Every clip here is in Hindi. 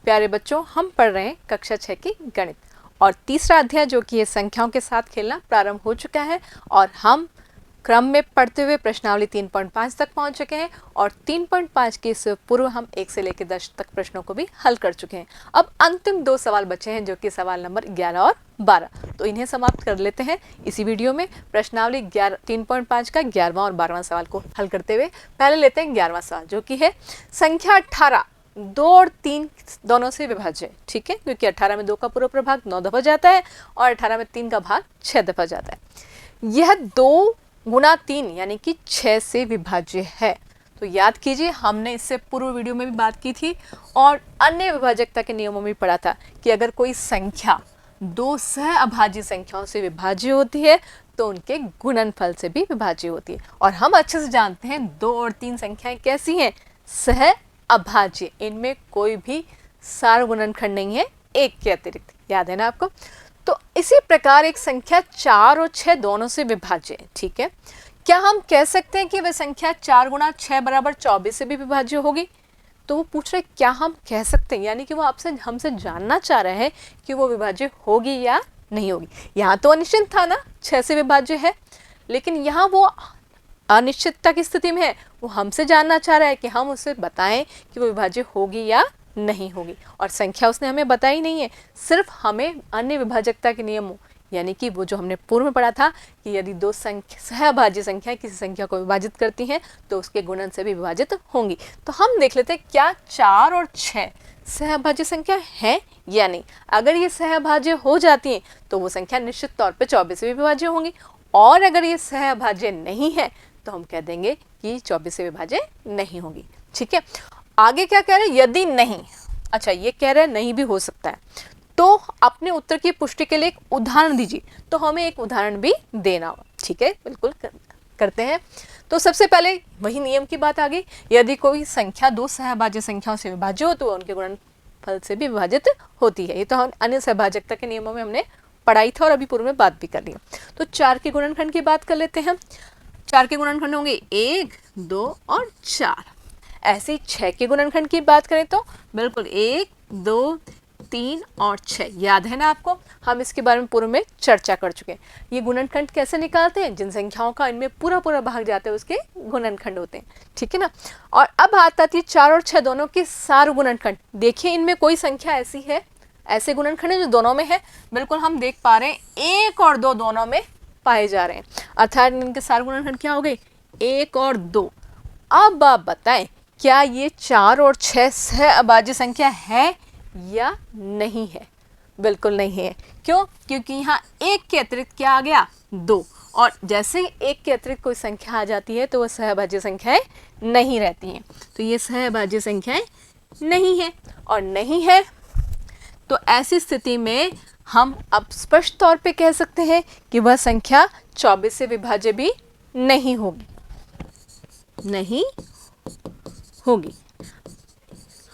प्यारे बच्चों, हम पढ़ रहे हैं कक्षा 6 की गणित और तीसरा अध्याय जो कि है संख्याओं के साथ खेलना प्रारंभ हो चुका है और हम क्रम में पढ़ते हुए प्रश्नावली 3.5 तक पहुंच चुके हैं और 3.5 के इस पूर्व हम 1 से लेकर 10 तक प्रश्नों को भी हल कर चुके हैं। अब अंतिम 2 सवाल बचे हैं जो कि सवाल नंबर 11 और 12, तो इन्हें समाप्त कर लेते हैं इसी वीडियो में। प्रश्नावली 3.5 का 11वां और 12वां सवाल को हल करते हुए पहले लेते हैं 11वां सवाल जो कि है संख्या 18 2 और 3 दोनों से विभाज्य है। ठीक है, क्योंकि 18 में 2 का पूरा भाग 9 दफा जाता है और 18 में 3 का भाग 6 दफा जाता है। यह 2 गुना 3 यानी कि 6 से विभाज्य है। तो याद कीजिए, हमने इससे पूर्व वीडियो में भी बात की थी और अन्य विभाजकता के नियमों में पढ़ा था कि अगर कोई संख्या 2 सह अभाज्य संख्याओं से विभाज्य होती है तो उनके गुणनफल से भी विभाज्य होती है। और हम अच्छे से जानते हैं 2 और 3 संख्याएं कैसी हैं, सह अभाज्य, इनमें कोई भी सार गुणनखंड नहीं है एक के अतिरिक्त, याद है ना आपको। तो इसी प्रकार एक संख्या 4 और 6 दोनों से विभाज्य है। ठीक है, क्या हम कह सकते हैं कि वह संख्या 4 गुणा 6 बराबर 24 से भी विभाज्य होगी? तो वो पूछ रहे क्या हम कह सकते हैं, यानी कि वो आपसे हमसे जानना चाह रहे हैं कि वो विभाज्य होगी या नहीं होगी। यहाँ तो अनिश्चित था ना, 6 से विभाज्य है, लेकिन यहाँ वो अनिश्चितता की स्थिति में है। वो हमसे जानना चाह रहा है कि हम उसे बताएं कि वो विभाज्य होगी या नहीं होगी, और संख्या उसने हमें बताई नहीं है, सिर्फ हमें अन्य विभाजकता के नियमों यानी कि वो जो हमने पूर्व में पढ़ा था कि यदि 2 सहअभाज्य संख्या किसी संख्या को विभाजित करती हैं तो उसके गुणन से भी विभाजित होंगी। तो हम देख लेते हैं क्या 4 और 6 सहअभाज्य संख्या है या नहीं। अगर ये सहअभाज्य हो जाती हैं तो वो संख्या निश्चित तौर पर 24 से भी विभाज्य होंगी, और अगर ये सहअभाज्य नहीं है तो हम कह देंगे कि 24 से विभाज्य नहीं होगी। ठीक है, आगे क्या कह रहे हैं, यदि नहीं, अच्छा ये कह रहे हैं नहीं भी हो सकता है, तो अपने उत्तर की पुष्टि के लिए एक उदाहरण दीजिए। तो हमें एक उदाहरण भी देना हो। ठीक है, बिल्कुल करते हैं। तो सबसे पहले वही नियम की बात आ गई, यदि कोई संख्या 2 सहअभाज्य संख्याओं से विभाज्य हो तो उनके गुणनफल से भी विभाजित होती है। ये तो हम अन्य सहभाजकता के नियमों में हमने पढ़ाई था और अभी पूर्व में बात भी कर ली। तो 4 के गुणनखंड की बात कर लेते हैं। 4 के गुणनखंड होंगे 1, 2 और 4। ऐसे ही 6 के गुणनखंड की बात करें तो बिल्कुल 1, 2, 3 और 6, याद है ना आपको, हम इसके बारे में पूर्व में चर्चा कर चुके हैं। ये गुणनखंड कैसे निकालते हैं, जिन संख्याओं का इनमें पूरा भाग जाता है उसके गुणनखंड होते हैं। ठीक है ना, और अब आता है 4 और 6 दोनों के सार गुणनखंड। देखिए इनमें कोई संख्या ऐसी है, ऐसे गुणनखंड है जो दोनों में है, बिल्कुल हम देख पा रहे हैं 1 और 2 दोनों में पाए जा रहे हैं, अर्थात इनके सार गुणनखंड क्या हो गए, 1 और 2। अब आप बताएं क्या ये 4 और 6 सहअभाज्य संख्या है या नहीं है? बिल्कुल नहीं है। क्यों? क्योंकि यहाँ 1 के अतिरिक्त क्या आ गया, 2, और जैसे ही 1 के अतिरिक्त कोई संख्या आ जाती है तो वह सहअभाज्य संख्याएं नहीं रहती हैं। तो ये सहअभाज्य संख्याएं नहीं है, और नहीं है तो ऐसी स्थिति में हम अब स्पष्ट तौर पे कह सकते हैं कि वह संख्या 24 से विभाज्य भी नहीं होगी, नहीं होगी।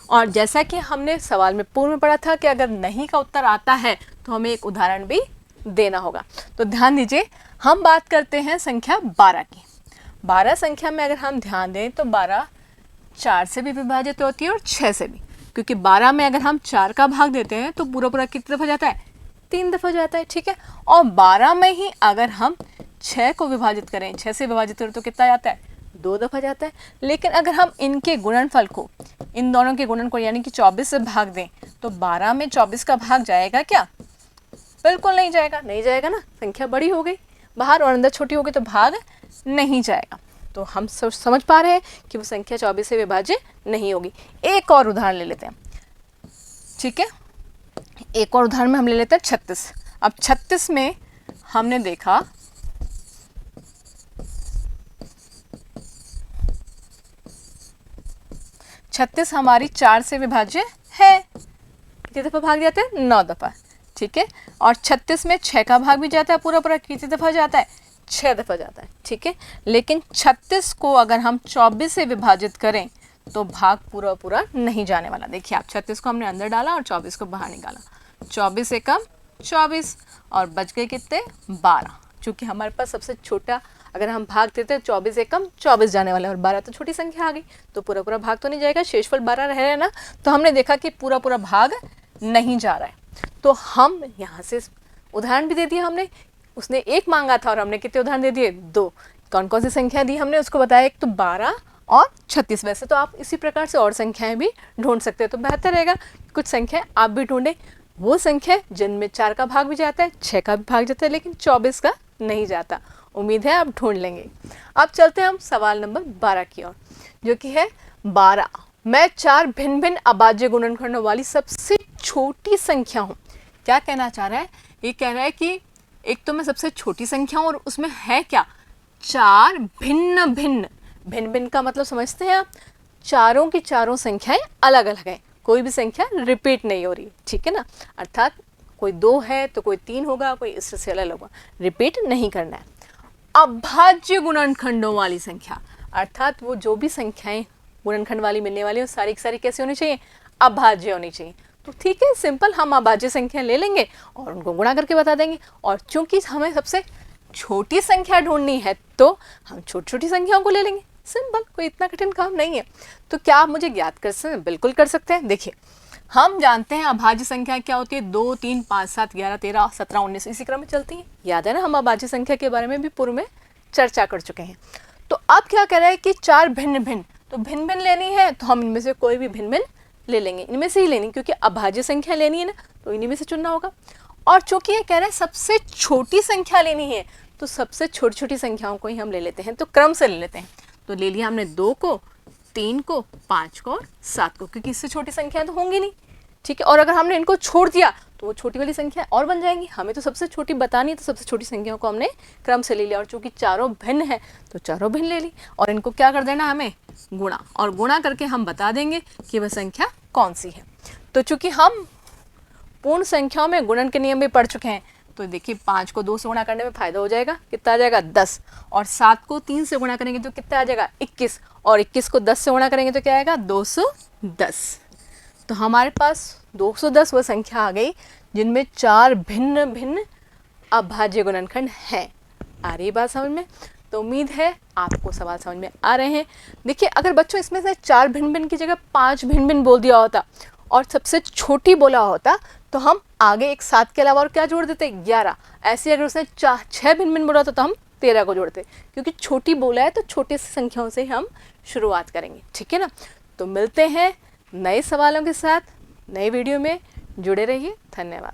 और जैसा कि हमने सवाल में पूर्व में पढ़ा था कि अगर नहीं का उत्तर आता है तो हमें एक उदाहरण भी देना होगा। तो ध्यान दीजिए, हम बात करते हैं संख्या 12 की। 12 संख्या में अगर हम ध्यान दें तो 12 4 से भी विभाजित होती है और 6 से भी, क्योंकि 12 में अगर हम 4 का भाग देते हैं तो पूरा कितनी दफ़ा जाता है, 3 दफ़ा जाता है। ठीक है, और 12 में ही अगर हम 6 को विभाजित करें, 6 से विभाजित करें तो कितना जाता है, 2 दफ़ा जाता है। लेकिन अगर हम इनके गुणनफल को, इन दोनों के गुणन को यानी कि 24 से भाग दें तो 12 में 24 का भाग जाएगा क्या? बिल्कुल नहीं जाएगा, नहीं जाएगा ना, संख्या बड़ी हो गई बाहर और अंदर छोटी हो गई तो भाग नहीं जाएगा। तो हम समझ पा रहे हैं कि वो संख्या 24 से विभाज्य नहीं होगी। एक और उदाहरण ले लेते हैं। ठीक है, एक और उदाहरण में हम ले लेते हैं 36। अब 36 में हमने देखा 36 हमारी 4 से विभाज्य है, कितनी दफ़ा भाग जाता है, 9 दफ़ा। ठीक है, और 36 में 6 का भाग भी जाता है पूरा कितनी दफ़ा जाता है, 6 दफ़ा जाता है। ठीक है, लेकिन 36 को अगर हम 24 से विभाजित करें तो भाग पूरा नहीं जाने वाला। देखिए आप, 36 को हमने अंदर डाला और 24 को बाहर निकाला, 24 से कम 24 और बच गए कितने, 12। चूँकि हमारे पास सबसे छोटा अगर हम भाग देते हैं 24 से कम 24 जाने वाला है, और 12 तो छोटी संख्या आ गई, तो पूरा पूरा भाग तो नहीं जाएगा, शेषफल 12 रह रहा है ना। तो हमने देखा कि पूरा पूरा भाग नहीं जा रहा है, तो हम यहाँ से उदाहरण भी दे दिया हमने। उसने 1 मांगा था और हमने कितने उदाहरण दे दिए? 2। कौन कौन सी संख्या दी हमने उसको बताया, एक तो 12 और 36। वैसे तो आप इसी प्रकार से और संख्याएं भी ढूंढ सकते हैं, तो बेहतर रहेगा कुछ संख्याएं आप भी ढूंढें, वो संख्या जिनमें 4 का भाग भी जाता है, 6 का भी भाग जाता है, लेकिन 24 का नहीं जाता। उम्मीद है आप ढूंढ लेंगे। अब चलते हैं हम सवाल नंबर 12 की ओर, जो कि है 12 मैं 4 भिन्न भिन्न अभाज्य गुणनखंडों वाली सबसे छोटी संख्या हूँ। क्या कहना चाह रहा है? ये कह रहा है कि एक तो मैं सबसे छोटी संख्या हूँ और उसमें है क्या? 4 भिन्न भिन्न। भिन्न भिन्न का मतलब समझते हैं आप? चारों की चारों संख्याएं अलग अलग है, कोई भी संख्या रिपीट नहीं हो रही, ठीक है ना। अर्थात कोई 2 है तो कोई 3 होगा, कोई इससे अलग होगा, रिपीट नहीं करना है। अभाज्य गुणनखंडों वाली संख्या, अर्थात वो जो भी संख्याएं गुणनखंड वाली मिलने वाली हो सारी की सारी कैसी होनी चाहिए? अभाज्य होनी चाहिए। तो ठीक है, सिंपल, हम अभाज्य संख्या ले लेंगे और उनको गुणा करके बता देंगे। और चूंकि हमें सबसे छोटी संख्या ढूंढनी है तो हम छोटी छोटी संख्याओं को ले लेंगे। सिंपल, कोई इतना कठिन काम नहीं है। तो क्या आप मुझे ज्ञात कर सकते हैं? बिल्कुल कर सकते हैं। देखिए, हम जानते हैं अभाज्य संख्या क्या होती है, 2, 3, 5, 7, 11, 13, 17, 19 इसी क्रम में चलती है। याद है ना, हम अभाज्य संख्या के बारे में भी पूर्व में चर्चा कर चुके हैं। तो अब क्या कह रहा है कि 4 भिन्न भिन्न, तो भिन्न भिन्न लेनी है तो हम इनमें से कोई भी भिन्न भिन्न ले लेंगे, इनमें से ही लेनी, क्योंकि अभाज्य संख्या लेनी है ना, तो इन्हीं में से चुनना होगा। और चूंकि ये कह रहा है सबसे छोटी संख्या लेनी है, तो सबसे छोटी छोटी संख्याओं को ही हम ले लेते हैं, तो क्रम से ले लेते हैं। तो ले लिया हमने 2 को, 3 को, 5 को और 7 को, क्योंकि इससे छोटी संख्या तो होंगी नहीं, ठीक है। और अगर हमने इनको छोड़ दिया तो वो छोटी वाली संख्या और बन जाएंगी। हमें तो सबसे छोटी बतानी है, तो सबसे छोटी संख्याओं को हमने क्रम से ले लिया। और चूंकि चारों भिन्न है तो चारों भिन्न ले ली, और इनको क्या कर देना हमें? गुणा। और गुणा करके हम बता देंगे कि वह संख्या कौन सी है। तो चूंकि हम पूर्ण संख्याओं में गुणन के नियम भी पढ़ चुके हैं, तो देखिए 5 को 2 से गुणा करने में फायदा हो जाएगा, कितना आ जाएगा? 10। और 7 को 3 से गुणा करेंगे तो कितना आ जाएगा? 21। और 21 को 10 से गुणा करेंगे तो क्या आएगा? 210। तो हमारे पास 210 वह संख्या आ गई जिनमें 4 भिन्न भिन्न अभाज्य गुणनखंड हैं। आ रही बात समझ में? तो उम्मीद है आपको सवाल समझ में आ रहे हैं। देखिए, अगर बच्चों इसमें से 4 भिन्न भिन्न की जगह 5 भिन्न भिन्न बोल दिया होता और सबसे छोटी बोला होता, तो हम आगे एक 7 के अलावा और क्या जोड़ देते? 11। ऐसे अगर उसने 6 भिन्न भिन्न बोला तो हम 13 को जोड़ते, क्योंकि छोटी बोला है तो छोटी संख्याओं से हम शुरुआत करेंगे, ठीक है ना। तो मिलते हैं नए सवालों के साथ नए वीडियो में। जुड़े रहिए। धन्यवाद।